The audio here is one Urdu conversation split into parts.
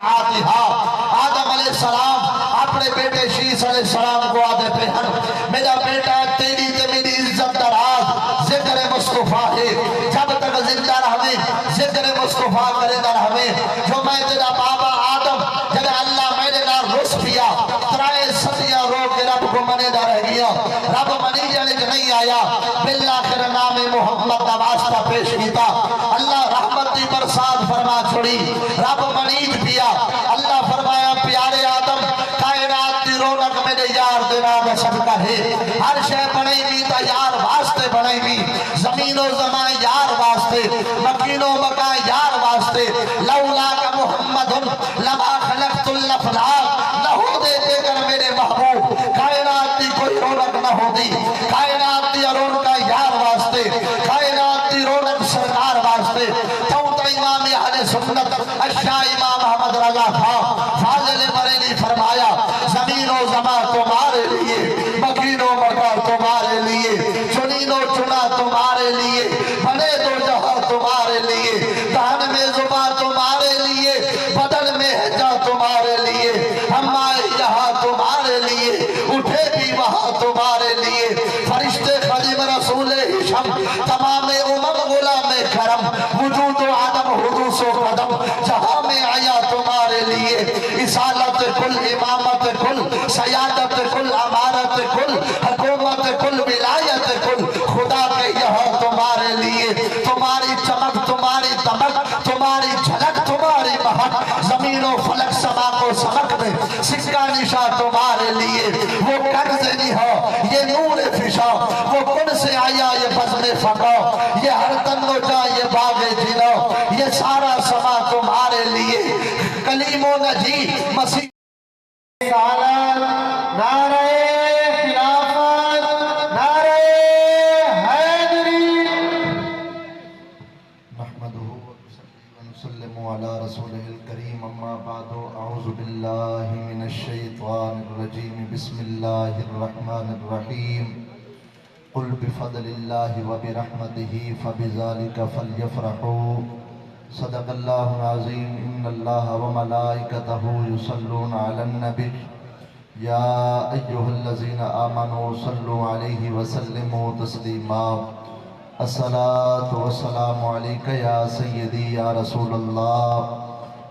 آدم علیہ السلام اپنے بیٹے شیس علیہ السلام کو آدھے پہن میرا بیٹا تیری تے میری عزت دراز ذکر مصطفیٰ ہے جب تک زندہ رہے ذکر مصطفیٰ کرے در ہمیں جو میں تیرا بابا آدم جب اللہ میں نے نہ رس پیا ترائے صدیہ رو کے رب کو منے نہ رہ گیا رب منی جانے کے نہیں آیا بالآخر نام محمد نواسطہ پیش کیتا اللہ رحمتی برسات فرما چھوڑی رب منیج پیا اللہ فرمایا پیارے آدم کائنات دی رونق میرے یار دینا میں صدقہ ہے ہر شے بنائی بھی تا یار واسطے بنائی بھی زمین و زمان یار واسطے مکین و مکان یار واسطے لولا کا محمد لما خلقت الافلاق نہ ہو دیتے کر میرے محبوب کائنات دی کوئی رونق نہ ہو دی کائنات دی رونق یار واسطے کائنات دی رونق سرکار واسطے تو امام اہل سنت اشاہ امام احمد رضا تھا فاضل بریلی فرمایا زمین و زمان تمہارے لیے مکین و مکان تمہارے لیے چنین و چنا تمہارے لیے بنے دو جہاں تمہارے لیے دہن میں زبان تمہارے لیے بدن میں ہجا تمہارے لیے ہم آئے یہاں تمہارے لیے اٹھے بھی وہاں تمہارے لیے فرشتے خدیم رسول ہشم تمام امم غلام کرم وجود و عدم حدوث و قدم جہاں میں آیا تمہارے لیے اصالت کل امامت کل سیادت کل امارت کل حکومت کل ولایت کل خدا کے یہاں تمہارے لیے تمہاری چمک تمہاری دمک تمہاری جھلک تمہاری مہک زمین و فلک سما کو سمک میں سکہ نشا تمہارے لیے وہ کنز نہا یہ نور فشا وہ کن سے آیا یہ بزم فقا یہ ہر تن و جا یہ باغ جنا یہ سارا سما تمہارے لیے کلیم و نجی مسیح نعرہ خلافت نعرہ حیدری نحمدہ ونسلم علی رسولہ الکریم اما بعد اعوذ باللہ من الشیطان الرجیم بسم اللہ الرحمن الرحیم قل بفضل اللہ وبرحمتہ فبذالک فلیفرحوا صدق اللہ العظیم ان اللہ وملائکتہ یصلون علی النبی یا ایہا الذین آمنوا صلوا علیہ وسلموا تسلیما الصلاة والسلام علیکہ یا سیدی یا رسول اللہ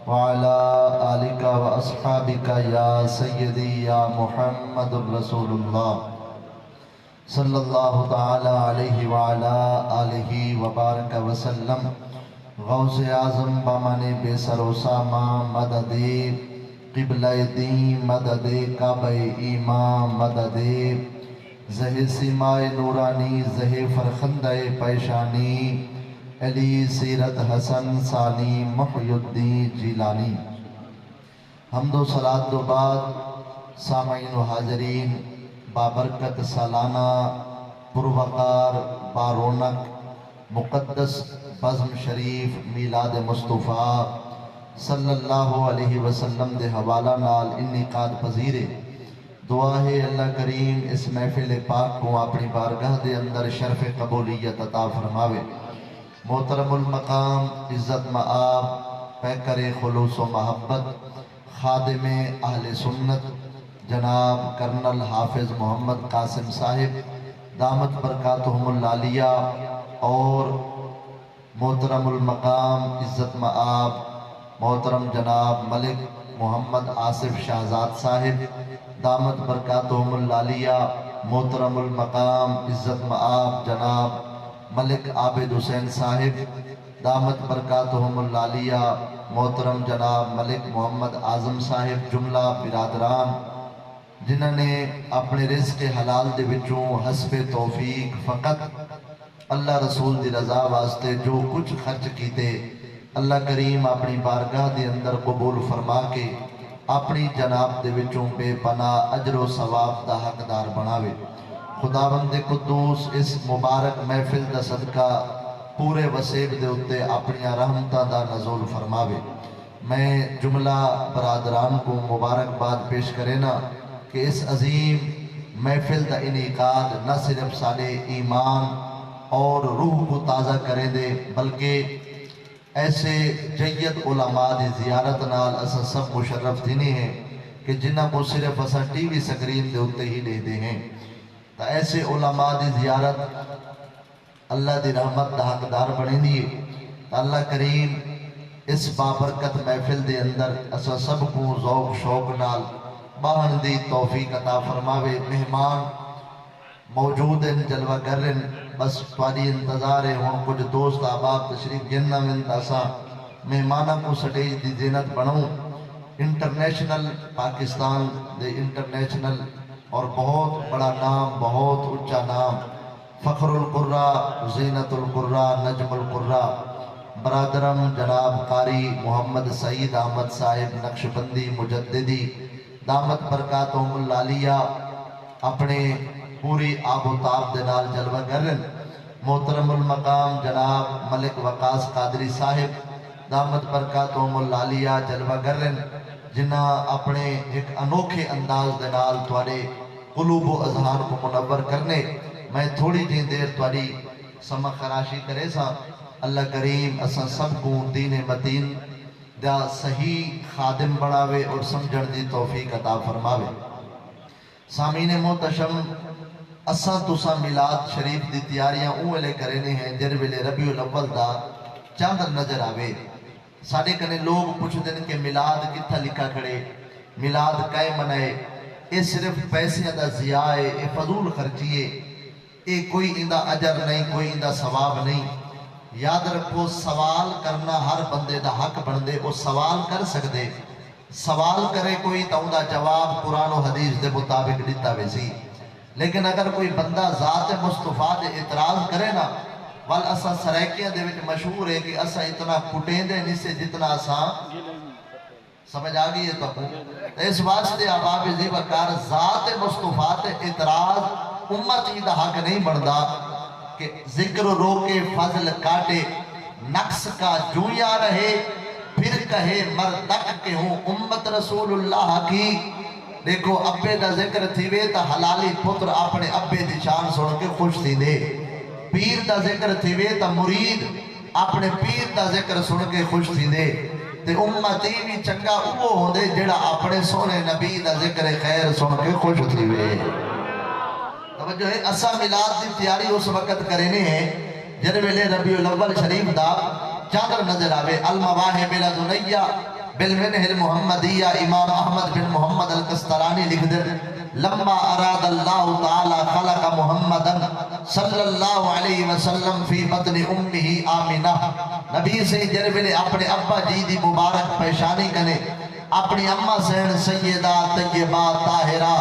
وعلا آلک و اصحابک یا سیدی یا محمد رسول اللہ صلی اللہ تعالی علیہ وعلا آلہ وبارک وسلم غوث اعظم بامان بے سر و ساما مدد قبلہ دین مدد کعبہ ایمان مدد زہ سیمائے نورانی زہ فرخندہ پیشانی علی سیرت حسن ثانی محی الدین جیلانی حمد و صلاة دو بعد سامعین و حاضرین بابرکت سالانہ پروقار بارونق مقدس بزم شریف میلاد مصطفیٰ صلی اللہ علیہ وسلم دے حوالہ نال انعقاد پذیرے دعا ہے اللہ کریم اس محفل پاک کو اپنی بارگاہ دے اندر شرف قبولیت عطا فرماوے محترم المقام عزت مآب پیکر خلوص و محبت خادم اہل سنت جناب کرنل حافظ محمد قاسم صاحب دامت برکاتہم العالیہ اور محترم المقام عزت مآب محترم جناب ملک محمد آصف شہزاد صاحب دامت برکاتہم العالیہ محترم المقام عزت مآب جناب ملک عابد حسین صاحب دامت برکاتہم العالیہ محترم جناب ملک محمد اعظم صاحب جملہ برادران جنہوں نے اپنے رزق حلال دے وچوں حسب توفیق فقط اللہ رسول دی رضا واسطے جو کچھ خرچ کیتے اللہ کریم اپنی بارگاہ دے اندر قبول فرما کے اپنی جناب دے وچوں بے پناہ اجر و ثواب دا حقدار بناوے خداوند قدوس اس مبارک محفل دا صدقہ پورے وسیب دے اتے اپنی رحمتہ دا نزول فرماوے میں جملہ برادران کو مبارکباد پیش کرے نا کہ اس عظیم محفل دا انعقاد نہ صرف سارے ایمان اور روح کو تازہ کرے دے بلکہ ایسے جید علماء دی زیارت نال اسا سب مشرف تھینے ہیں کہ جنہ کو صرف اسا ٹی وی سکرین دے ہوتے ہی لے دے ہیں. تا ایسے علماء دی زیارت اللہ دی رحمت دا حقدار بنے دیئے. تا اللہ کریم اس بابرکت محفل دے اندر اسا سب کو ذوق شوق نال باہن دی توفیق عطا فرماوے. مہمان موجود ہیں جلوہ گر ہیں بس تواری انتظار ہے ہون کچھ دوست آباب تشریف جنہ من تاسا مہمانہ کو سٹیج دی زینت بنوں. انٹرنیشنل پاکستان دے انٹرنیشنل اور بہت بڑا نام بہت اچھا نام فخر القرہ زینت القرہ نجم القرہ برادرم جناب قاری محمد سعید احمد صاحب نقشبندی مجددی دامت برکاتہم العالیہ اپنے پوری آب و تاب دنال جلوہ گرن. محترم المقام جناب ملک وقاص قادری صاحب دامت برکاتہم العالیہ جلوہ گرن جنہ اپنے ایک انوکھے انداز دنال توارے قلوب و اذہان کو منور کرنے. میں تھوڑی جی دیر تواری سمہ خراشی کرے سا. اللہ کریم اساں سب کو دین متین دا صحیح خادم بڑھاوے اور سمجھن دی توفیق عطا فرماوے. سامعین محتشم اساں تساں میلاد شریف دی تیاریاں اوہلے کرنے ہیں جر ویلے ربیع الاول دا چاندر نظر آوے. ساڑھے کنے لوگ پوچھ دن کہ میلاد کتھا لکھا کھڑے میلاد کائے منائے. اے صرف پیسے دا ضیاء ہے اے فضول خرچیے اے کوئی اندہ اجر نہیں کوئی اندہ ثواب نہیں. یاد رکھو سوال کرنا ہر بندے دا حق بندے وہ سوال کر سکتے. سوال کرے کوئی تا اندہ جواب قرآن و حدیث دے مطابق دیتا ویسی. لیکن اگر کوئی بندہ ذات مصطفیٰ دے اعتراض کرے نا وال اسا سرائکیاں دے وچ مشہور ہے کہ اسا اتنا کٹیں دے نہیں سے جتنا اسا سمجھ آگئی ہے تو اس واسطے احباب زی وقار ذات مصطفیٰ دے اعتراض امتی دا حق نہیں بڑھدا کہ ذکر روکے فضل کاٹے نقص کا جویا رہے پھر کہے مردک کے ہوں امت رسول اللہ کی. دیکھو ابے دا ذکر تھیوے تا حلالی پتر اپنے ابے دی شان سن کے خوش تھی دے. پیر دا ذکر تھیوے تا مرید اپنے پیر دا ذکر سن کے خوش تھی دے. تے امتی بھی چنگا اوہ ہوں دے جڑا اپنے سونے نبی دا ذکر خیر سن کے خوش تھیوے. توجہ ہے اسا میلاد دی تیاری اس وقت کرنے ہیں جن ویلے ربیع الاول شریف دا چادر نظر آوے. المواہب لدنیہ بالمنہ المحمدیہ امام احمد بن محمد القسطلانی لکھ در لما اراد اللہ تعالی خلق محمدا صلی اللہ علیہ وسلم فی بطن امہ آمنہ. نبی سے جنوبے اپنے ابا جی دی مبارک پیشانی کنے اپنی امہ سین سیدہ طیبہ طاہرہ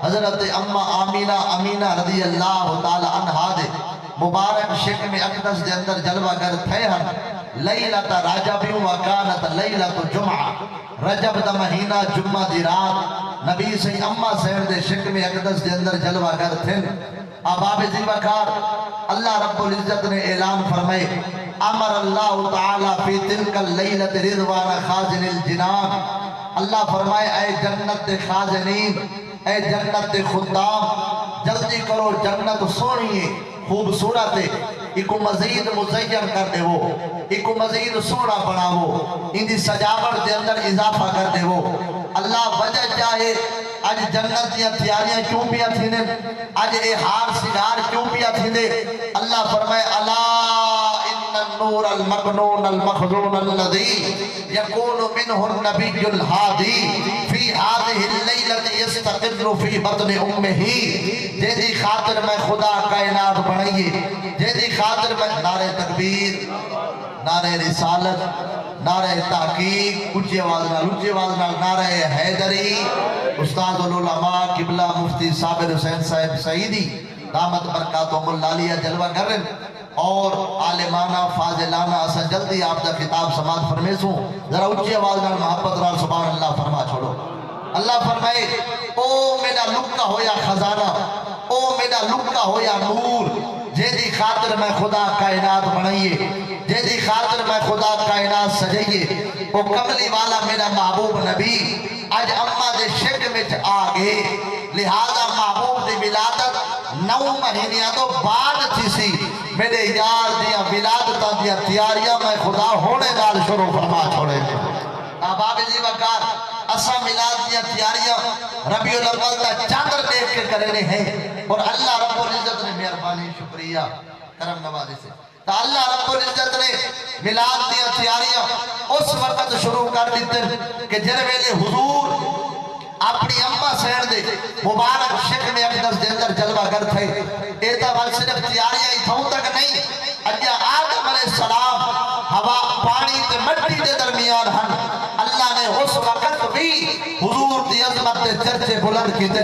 حضرت امہ آمینہ رضی اللہ تعالی عنہ دے مبارک شکم اقدس دے اندر جلوہ گر تھے ہن. لیلت رجب وکانت لیلت جمعہ رجب دا مہینہ جمعہ دی رات نبی سے امہ سین دے شکم اقدس دے اندر جلوہ گر تھے. احباب زی وقار اللہ رب العزت نے اعلان فرمائے امر اللہ تعالی فی تلک اللیلت رضوان خازن الجنان. اللہ فرمائے اے جنت دے خازنین اے جنت دے خدام جلدی کرو جنت سونی ہے خوبصورت ہے ایک مزید مزین کر دے وہ ایک مزید سونا بنا وہ ان دی سجاوٹ دے اندر اضافہ کر دے وہ. اللہ وجہ چاہے آج جنت دیا تیاریاں کیوں پیا تھینے آج اے ہار سگار کیوں پیا تھینے. اللہ فرمائے اللہ ان النور المقنون المخزون الذي يكون منه النبي الهادي في هذه الليلة يستقر في بطن امه. جیدی خاطر میں خدا کائنات بنائیے جیدی خاطر میں نعرہ تکبیر نعرہ رسالت نعرہ تحقیق اچھی آواز نال نعرہ حیدری استاد العلماء قبلہ مفتی صابر حسین صاحب سعیدی دامت برکاتہم العالیہ جلوہ کرن اور عالمانہ فاضلانہ اسا جلدی آپ دا خطاب سماعت فرمیسوں. ذرا اچھی آواز نال محبت نال سبحان اللہ فرما چھوڑو. اللہ فرمائے او میرا لکا ہویا خزانہ او میرا لکا ہویا نور جیدی خاطر میں خدا کائنات بنائیے جیدی خاطر میں خدا کائنات سجائیے. او کملی والا میرا محبوب نبی آج اممہ دے شک میں آگے لہذا محبوب دے ولادت 9 مہینیاں تو بعد تھی سی میرے یار دیا ولادتاں دیا تیاریاں میں خدا ہونے نال شروع فرما چھوڑے آباب جی وقار اسا میلاد دیا تیاریاں ربیع الاول دا چاندر دیکھ کے کرنے ہیں اور اللہ رب العزت نے مہربانی شکریہ کرم نوازی سے تو اللہ رب العزت نے میلاد دیا تیاریاں اس وقت شروع کر دیتے کہ جن ویلے حضور اپنی اماں سین دے مبارک شک میں اقدس دے اندر جلوہ گر تھے ایتا وال صرف تیاریاں ہی تھوں تک نہیں اجا آدم علیہ السلام ہوا پانی تے مٹی دے درمیان ہن اللہ نے اس وقت بھی حضور دی عظمت دے چرچے بلند کی دے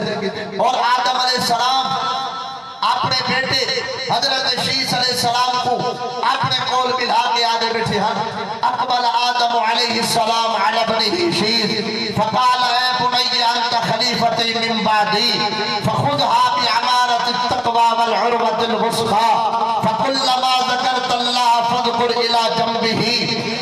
اور آدم علیہ السلام اپنے بیٹے حضرت شیس علیہ السلام کو اپنے قول ملا کے آدھے بیٹھے ہن اقبل آدم علیہ السلام علی ابنہ شیس فقال اے بنی انت خلیفتی من بعدی فخذها بعمارت التقوى والعروة الوثقى فكلما ذكرت الله فاذكر الى جنبه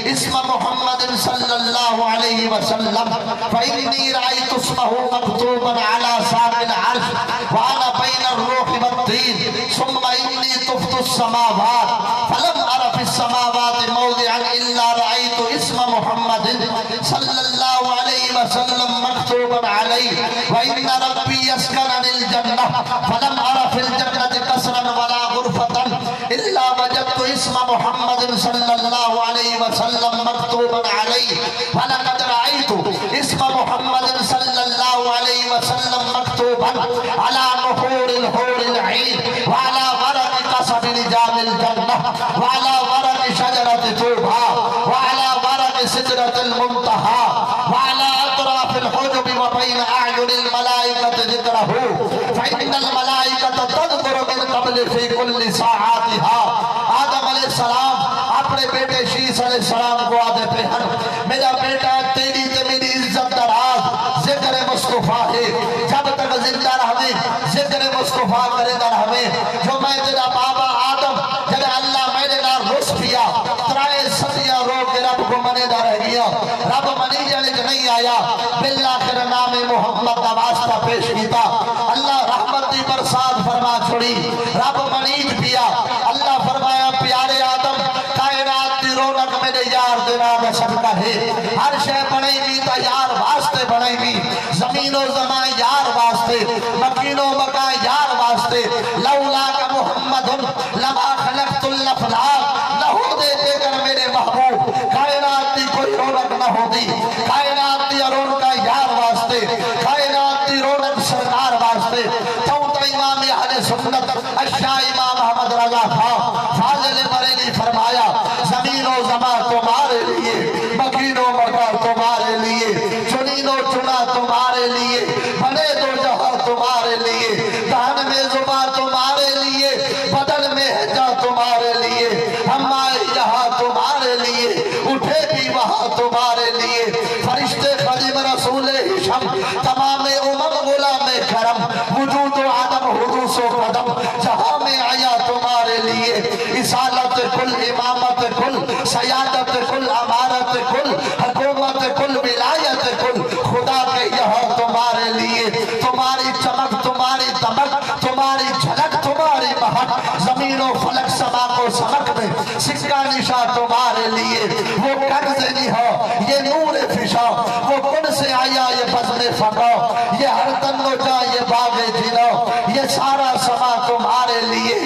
اسم محمد صلی اللہ علیہ وسلم فإني رأيت اسمه مكتوبا على ساق العرش وانا بين الروح والطين ثم إني طفت السماوات فلم أر في السماوات موضعا إلا رأيت اسم محمد صلى الله عليه وسلم مكتوبا عليه وإن ربي يسكنني الجنة فلم أر في الجنة قصرا ولا غرفة إلا وجدت اسم محمد صلى الله عليه وسلم مكتوبا عليه ولقد رأيت اسم محمد صلى الله عليه وسلم مكتوبا على نحور الحور العين وعلى ورق قصب رجال الجنة وعلى ورق شجرة طوبى وعلى ورق سدرة المنتهى وعلى أطراف الحجب وبين أعين الملائكة ذكره فإن الملائكة تذكر من قبل في كل ساعاتها آدم علیہ السلام اپنے بیٹے شیس علیہ السلام کو آدھے پہ ہن میرا بیٹا تیری تے میری عزت دراز ذکر مصطفیٰ ہے جب تک زندہ رہے ذکر مصطفیٰ کرے در ہمیں جو میں تیرا بابا آدم جب اللہ میرے نار رس پیا ترائے صدیاں رو کے رب کو منے دا رہ گیا رب منی جانے کے نہیں آیا بالآخر نام محمد کا واسطہ پیش کیتا اللہ رحمتی برسات فرما چھوڑی رب منیج پیا اللہ فرمایا پیارے آدم کائنات دی رونق میرے یار دینا میں صدقہ ہے ہر شے بنائی بھی تا یار واسطے بنائی بھی زمین و زمان یار واسطے مکین و مکان یار واسطے لولا کا محمد لما خلقت الافلاق نہ ہو دیتے کر میرے محبوب کائنات دی کوئی رونق نہ ہو دی کائنات دی رونق یار واسطے کائنات دی رونق سرکار واسطے تو امام اہل سنت اشاہ امام احمد رضا خان فاضل بریلی فرمایا زمین و زمان تمہارے لیے مکین و مکان تمہارے لیے چنین و چنا تمہارے لیے بنے دو جہاں تمہارے لیے دہن میں زبان تمہارے لیے بدن میں ہجا تمہارے لیے ہم آئے یہاں تمہارے لیے اٹھے بھی وہاں تمہارے لیے فرشتے خدیم رسول ہشم تمام امم غلام کرم وجود و عدم حدوث و قدم جہاں میں آیا تمہارے لیے اصالت کل امامت کل سیادت کل امارت کل حکومت کل ولایت کل خدا کے یہاں تمہارے لیے تمہاری چمک تمہاری دمک تمہاری جھلک تمہاری مہک زمین و فلک سما کو سمک میں سکہ نشا تمہارے لیے وہ کنز نہا یہ نور فشا وہ کن سے آیا یہ بزم فقا یہ ہر تن و جا یہ باغ جنا یہ سارا سما تمہارے لیے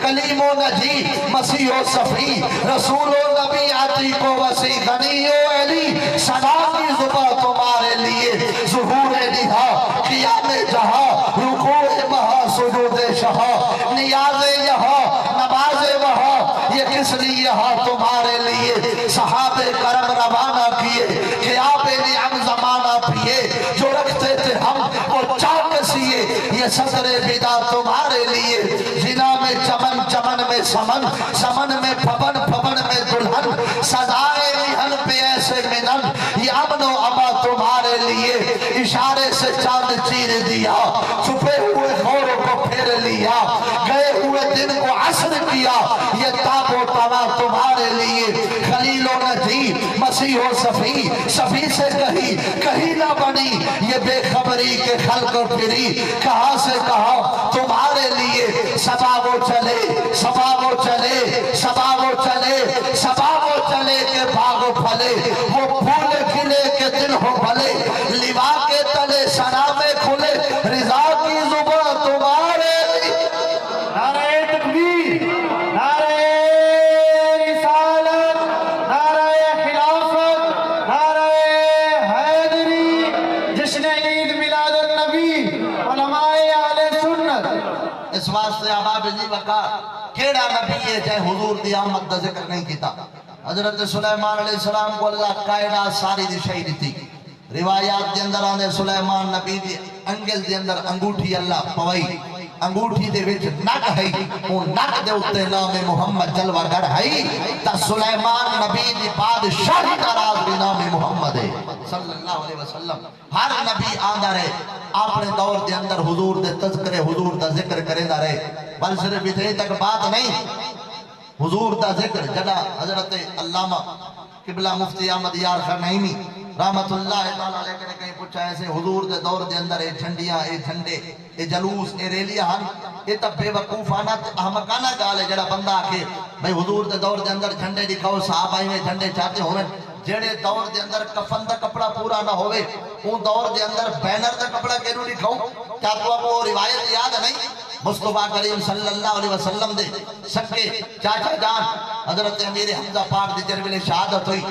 کلیم و نجی مسیح و صفی رسول و نبی عتیق و وسیع غنی و علی سنا کی زبا تمہارے لیے ظہور نہا قیام جہاں رکوع مہا سجود شہا نیاز یہاں نماز وہاں یہ کس لیے یہاں تمہارے لیے صحابہ کرم روانہ کیے قیاب نعم زمانہ پیے جو رکھتے تھے ہم وہ چاک سیے یہ صدر بیدہ تمہارے لیے زنا میں چمن چمن میں سمن سمن میں پھبن پھبن میں دلہن سزائے مہن پہ ایسے منن یہ امن و اما تمہارے لیے اشارے سے چاند چیر دیا چھپے ہوئے خوروں کو پھیر لیا گئے ہوئے دن کو عصر کیا یہ تاب و توا تمہارے لیے خلیل و نجی مسیح و صفی صفی سے کہیں نہ بنی یہ بے خبری کے خلق پھری کہاں سے کہاں تمہارے لیے سبا وہ چلے واسطے احباب جی وقار کیڑا نبی ہے جائے حضور دی آمد دا ذکر نہیں کیتا. حضرت سلیمان علیہ السلام کو اللہ کائنات ساری دی شہید تھی. روایات دے اندر آنے سلیمان نبی دی انگل دے اندر انگوٹھی اللہ پوائی, انگوٹھی دے وچ نک ہے, وہ نک دے اتے نام محمد جلوہ گر ہے. تا سلیمان نبی دی بادشاہی دا راز بھی نام محمد ہے صلی اللہ علیہ وسلم. ہر نبی آندہ رہے اپنے دور دے اندر حضور دے تذکرے حضور دا ذکر کرے دا رہے. بل صرف اتنی تک بات نہیں, حضور دا ذکر جڑا حضرت علامہ قبلہ مفتی احمد یار خرنائمی رحمت اللہ تعالیٰ علیہ نے کہیں پوچھا ایسے حضور دے دور دے اندر اے جھنڈیاں اے جھنڈے اے جلوس اے ریلیاں ہن, اے تب بے وقوفانہ احمقانہ گال ہے جڑا بندہ آکے بھئی حضور دے دور دے اندر جھنڈے دکھاؤ, صحابہ میں جھنڈے چاہتے ہوئے. جڑے دور دے اندر کفن دا کپڑا پورا نہ ہوئے ان دور دے اندر بینر دا کپڑا کیوں دکھاؤ؟ کیا تو آپ کو روایت یاد نہیں؟ مصطفیٰ کریم صلی اللہ علیہ وسلم دے سکے چاچا جان حضرت امیر حمزہ پاک دے جرمل شہادت ہوئی.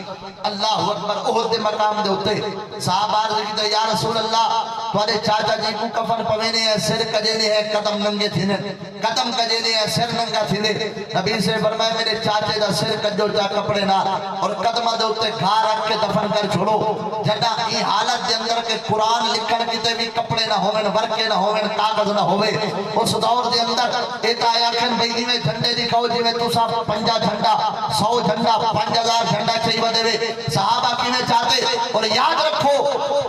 اللہ اکبر احد دے مقام دے ہوتے صحابہ عرض کیتے یا رسول اللہ تھوڑے چاچا جی کو کفن پوینے ہیں, سر کجینے ہیں, قدم ننگے تھینے, قدم کجینے ہیں, سر ننگا تھینے. نبی سے فرمائے میرے چاچے دا سر کجو جا کپڑے نہ اور قدمہ دے ہوتے گھا رکھ کے دفن کر چھوڑو. جڑا ای حالت دے اندر کے قرآن لکھن کیتے بھی کپڑے نہ ہوئن, ورکے نہ ہوئن, کاغذ نہ ہوئے. اس دور دے اندر ایک آیا کھن بھئی جی میں جھنڈے دکھاؤ جی میں تو صاحب 50 جھنڈا 100 جھنڈا 5000 جھنڈا چاہیے بدے وے صحابہ کی میں چاہتے. اور یاد رکھو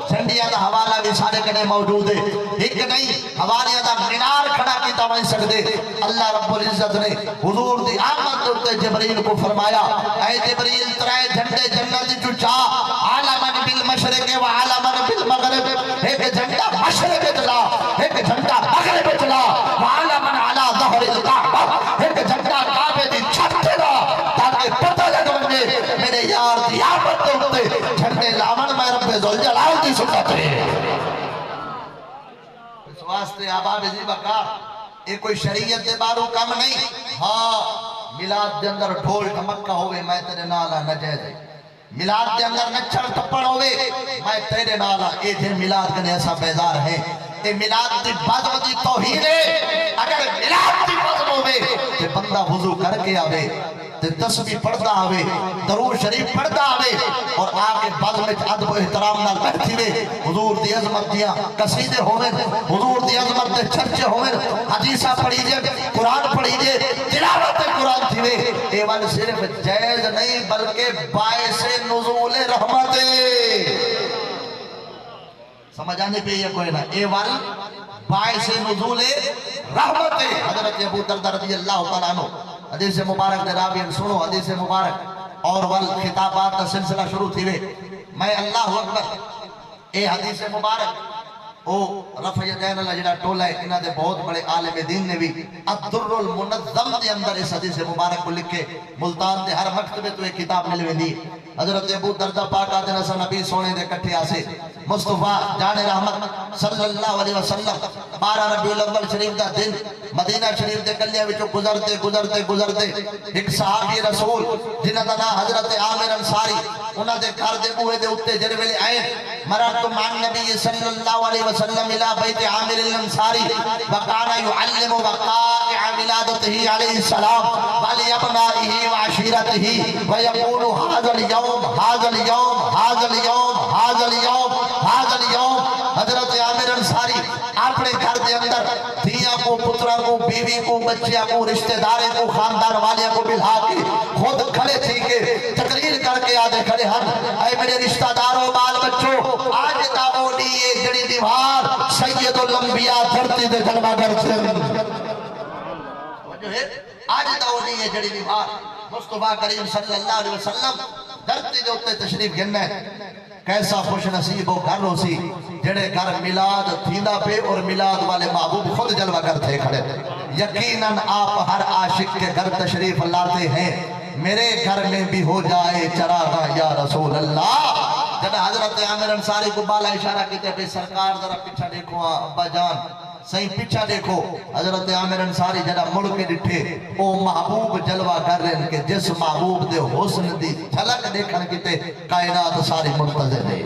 جھنڈیاں دا حوالہ بھی سارے کنے موجود ہے, ایک نہیں حوالے دا مینار کھڑا کی تمہیں سکتے. اللہ رب العزت نے حضور دی آمد دوتے جبریل کو فرمایا اے جبریل ترائے جھنڈے جنت جو چاہ عالمن بالمشرق و عالمن بالمغرب, ایک جھنڈا مشرق چلا, ایک جھنڈا مغرب چلا, عالمن علی ظہر الکعبہ, ایک جھنڈا کعبے دی چھت چلا تاکہ پتہ لگ بنے میرے یار دی آمد دوتے جھنڈے لامن میں رب ذوالجلال دی سکت ہے. اس واسطے آباب جی بکار یہ کوئی شریعت دے بارو کم نہیں. ہاں میلاد دے اندر ڈھول ٹھمکا ہوئے میں تیرے نالا نجائز ہے, میلاد دے اندر نچھڑ تھپڑ ہوئے میں تیرے نالا, اے جے میلاد کنے ایسا بیزار ہے. اے میلاد دی بازم دی توہین ہے. اگر میلاد دی بازم ہوئے تے بندہ وضو کر کے آوے تے تسبیح پڑھتا آوے, درود شریف پڑھتا آوے اور آکے بازم ادب و احترام نال بیٹھی وے, حضور دی عظمت دیاں قصیدے ہوئے, حضور دی عظمت دے چرچے ہوئے, حدیثہ پڑھی جے, قرآن پڑھی جے, تلاوت قرآن تھی وے. اے وال صرف جائز نہیں بلکہ باعث نزول رحمت سمجھ آنے پہ یہ کوئی نہ, اے وال باعث نزول رحمت. حضرت ابو دردہ رضی اللہ تعالیٰ عنہ حدیث مبارک دے راوی سنو حدیث مبارک اور وال خطابات کا سلسلہ شروع تھی وے. میں اللہ اکبر اے حدیث مبارک او رفع یدین اللہ جڑا ٹولا ہے انہاں دے بہت بڑے عالم دین نے بھی الدر المنظم دے اندر اس حدیث مبارک کو لکھے. ملتان دے ہر مکتبے تو ایک کتاب مل ویندی. حضرت ابو دردہ پاک آتے نسا نبی سونے دے کٹھے آسے مصطفیٰ جان رحمت صلی اللہ علیہ وسلم 12 ربیع الاول شریف دا دن مدینہ شریف دے کلیہ وچوں گزرتے گزرتے گزرتے ایک صحابی رسول جنہاں دا نام حضرت عامر انصاری انہاں دے گھر دے بوئے دے اتے جڑے ویلے آئے مررت مع النبی صلی اللہ علیہ وسلم الى بیت عامر الانصاری وکانا يعلم وقائع ولادته علیہ السلام ولابنائه وعشیرته ویقول هذا اليوم هذا اليوم هذا اليوم هذا اليوم هذا اليوم. حضرت عامر انصاری اپنے گھر دے اندر دھیاں کو, پترہ کو, بیوی کو, بچیاں کو, رشتہ دارے کو, خاندان والے کو بلھا کے خود کھڑے تھی کے تقریر کر کے آدھے کھڑے ہن اے میرے رشتہ داروں بال بچوں آج داو لیے جڑی دیوار سید الانبیاء دھرتی دے جلوہ گر سے آج داو لیے جڑی دیوار مصطفیٰ کریم صلی اللہ علیہ وسلم دھرتی دے اتے تشریف گھننا ہے. کیسا خوش نصیب ہو گھر ہو سی جڑے گھر میلاد تھیندا پہ اور میلاد والے محبوب خود جلوہ گر تھے کھڑے. یقیناً آپ ہر عاشق کے گھر تشریف لاتے ہیں, میرے گھر میں بھی ہو جائے چراغا یا رسول اللہ. جب حضرت عامر انصاری کو بالا اشارہ کیتے پہ سرکار ذرا پیچھا دیکھو ابا جان صحیح پیچھا دیکھو. حضرت عامر انصاری جڑا مڑ کے ڈٹھے او محبوب جلوہ کر رہے کہ جس محبوب دے حسن دی جھلک دیکھن کیتے کائنات ساری منتظر ہے.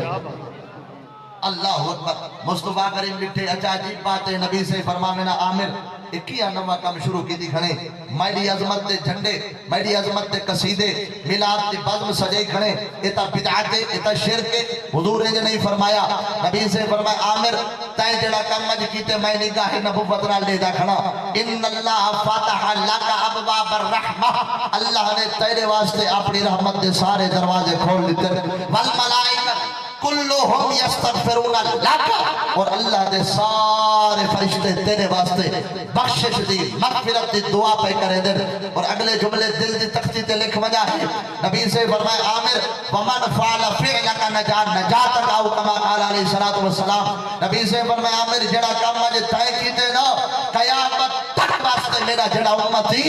اللہ اکبر. مصطفیٰ کریم ڈٹھے اچھا عجیب بات ہے, نبی سے فرمانا عامر ایک ہی نواں کام شروع کی دی کھڑے میری عظمت دے جھنڈے میری عظمت دے قصیدے میلاد دی بزم سجے کھڑے اتا بدعت اتا شرک حضور نے نہیں فرمایا نبی سے فرمایا عامر تے جڑا کام اج کیتے میں نگاہ نبوت نال لے جا کھڑا ان اللہ فتح لک ابواب الرحمہ اللہ نے تیرے واسطے اپنی رحمت دے سارے دروازے کھول دیتے والملائکہ کلہم یستغفرون لک اور اللہ دے سارے فرشتے تیرے واسطے بخشش دی مغفرت دی دعا پہ کرے دے اور اگلے جملے دل دی تختی تے لکھ وجہ ہے نبی سے فرمایا عامر ومن فعل فعلک نجاتک او کما قال علیہ الصلوۃ والسلام نبی سے فرمایا عامر جڑا کام اج طے کیتے نا قیامت تک واسطے میرا جڑا امتی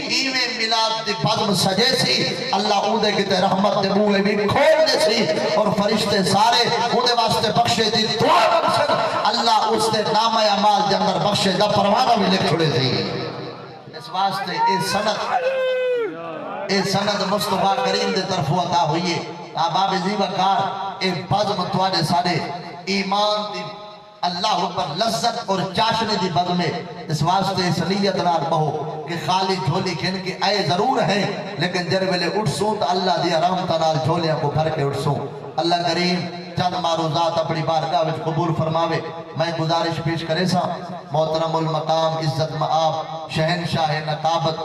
ایویں میلاد دی بزم سجے سی اللہ اودے کیتے رحمت دے منہ بھی کھول دے سی اور فرشتے سارے اودے واسطے بخشے دی دعا بخشن اللہ اس دے نام اعمال دے اندر بخشے دا پروانہ بھی لکھ چھوڑے سی اس واسطے اے سند مصطفیٰ کریم دے طرف عطا ہوئی ہے احباب زیبا کار اے بزم تواڈے سارے ایمان دی اللہ پر لذت اور چاشنے دی بزم ہے اس واسطے اس نیت نال بہو کہ خالی جھولی کھن کے آئے ضرور ہیں لیکن جر ویلے اٹھسوں تو اللہ دی رحمت نال جھولیاں کو بھر کے اٹھسوں اللہ کریم چند معروضات اپنی بارگاہ وچ قبول فرماوے میں گزارش پیش کرے سا محترم المقام عزت مآب شہنشاہ نقابت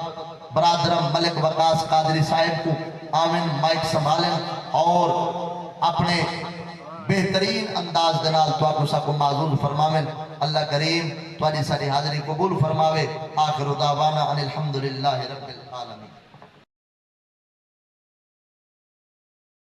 برادرم ملک وقاص قادری صاحب کو آمین مائک سنبھالیں اور اپنے بہترین انداز دنال تو آپ کو معذور فرماویں اللہ کریم تو ساری حاضری قبول فرماوے آخر دعوانا ان الحمدللہ رب العالمین